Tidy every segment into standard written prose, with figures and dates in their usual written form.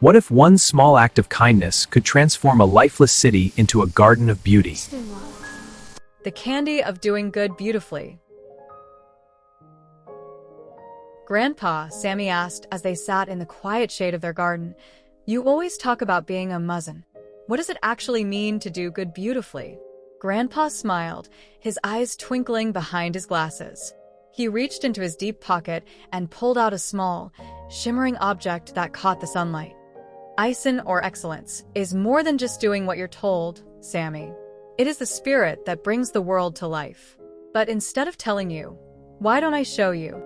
What if one small act of kindness could transform a lifeless city into a garden of beauty? The candy of doing good beautifully. Grandpa, Sami asked as they sat in the quiet shade of their garden, "You always talk about being a muhsin. What does it actually mean to do good beautifully?" Grandpa smiled, his eyes twinkling behind his glasses. He reached into his deep pocket and pulled out a small, shimmering object that caught the sunlight. Ihsan, or excellence, is more than just doing what you're told, Sami. It is the spirit that brings the world to life. But instead of telling you, why don't I show you?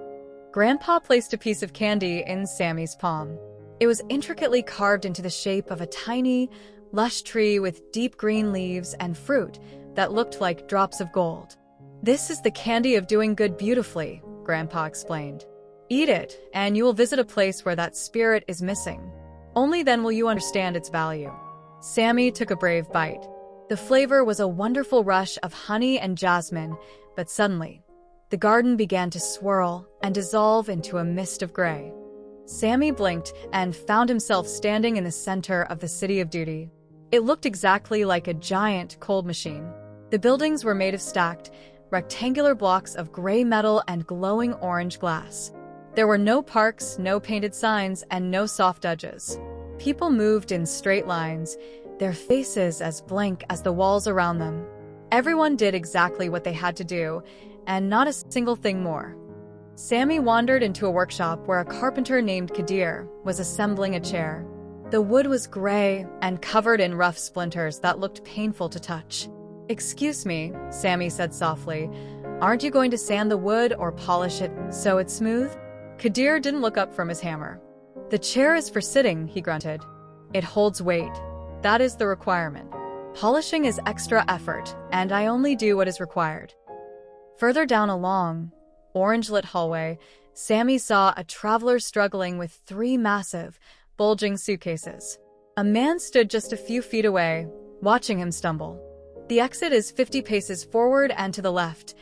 Grandpa placed a piece of candy in Sami's palm. It was intricately carved into the shape of a tiny, lush tree with deep green leaves and fruit that looked like drops of gold. "This is the candy of doing good beautifully," Grandpa explained. "Eat it, and you will visit a place where that spirit is missing. Only then will you understand its value." Sami took a brave bite. The flavor was a wonderful rush of honey and jasmine, but suddenly, the garden began to swirl and dissolve into a mist of gray. Sami blinked and found himself standing in the center of the City of Duty. It looked exactly like a giant cold machine. The buildings were made of stacked, rectangular blocks of gray metal and glowing orange glass. There were no parks, no painted signs, and no soft edges. People moved in straight lines, their faces as blank as the walls around them. Everyone did exactly what they had to do, and not a single thing more. Sami wandered into a workshop where a carpenter named Kadir was assembling a chair. The wood was gray and covered in rough splinters that looked painful to touch. "Excuse me," Sami said softly, "aren't you going to sand the wood or polish it so it's smooth?" Kadir didn't look up from his hammer. "The chair is for sitting," he grunted. "It holds weight. That is the requirement. Polishing is extra effort, and I only do what is required." Further down a long, orange-lit hallway, Sami saw a traveler struggling with 3 massive, bulging suitcases. A man stood just a few feet away, watching him stumble. "The exit is 50 paces forward and to the left,"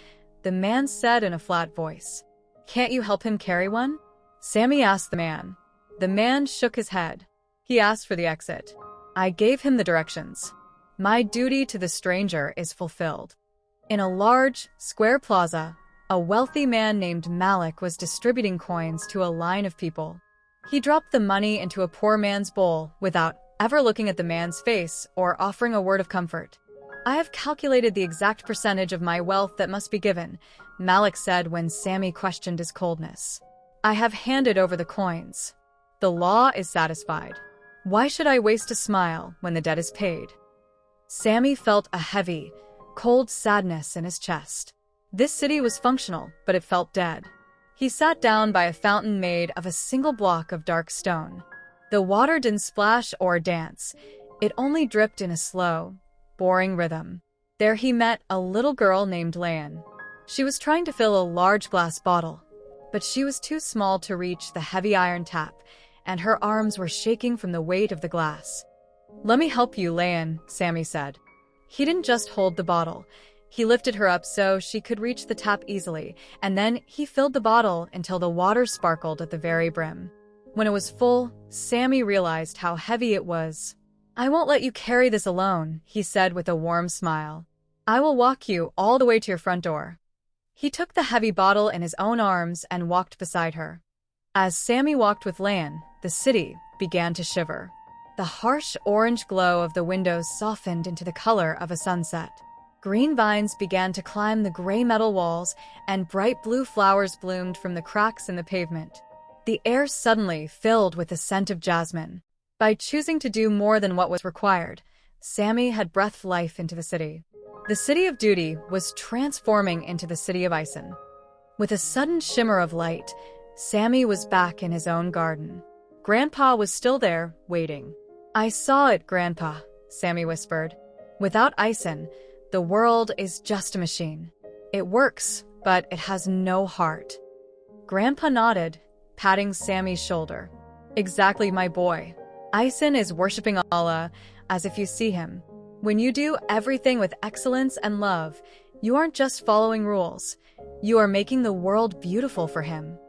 the man said in a flat voice. "Can't you help him carry one?" Sami asked the man. The man shook his head. He asked for the exit. I gave him the directions. My duty to the stranger is fulfilled. In a large, square plaza, a wealthy man named Malik was distributing coins to a line of people. He dropped the money into a poor man's bowl without ever looking at the man's face or offering a word of comfort. "I have calculated the exact percentage of my wealth that must be given," Malik said when Sami questioned his coldness. "I have handed over the coins. The law is satisfied. Why should I waste a smile when the debt is paid?" Sami felt a heavy, cold sadness in his chest. This city was functional, but it felt dead. He sat down by a fountain made of a single block of dark stone. The water didn't splash or dance. It only dripped in a slow, boring rhythm. There he met a little girl named Layan. She was trying to fill a large glass bottle, but she was too small to reach the heavy iron tap, and her arms were shaking from the weight of the glass. "Let me help you, Layan," Sami said. He didn't just hold the bottle. He lifted her up so she could reach the tap easily, and then he filled the bottle until the water sparkled at the very brim. When it was full, Sami realized how heavy it was. "I won't let you carry this alone," he said with a warm smile. "I will walk you all the way to your front door." He took the heavy bottle in his own arms and walked beside her. As Sami walked with Layan, the city began to shiver. The harsh orange glow of the windows softened into the color of a sunset. Green vines began to climb the gray metal walls, and bright blue flowers bloomed from the cracks in the pavement. The air suddenly filled with the scent of jasmine. By choosing to do more than what was required, Sami had breathed life into the city. The City of Duty was transforming into the City of Ihsan. With a sudden shimmer of light, Sami was back in his own garden. Grandpa was still there, waiting. "I saw it, Grandpa," Sami whispered. "Without Ihsan, the world is just a machine. It works, but it has no heart." Grandpa nodded, patting Sami's shoulder. "Exactly, my boy. Ihsan is worshipping Allah as if you see him. When you do everything with excellence and love, you aren't just following rules. You are making the world beautiful for him."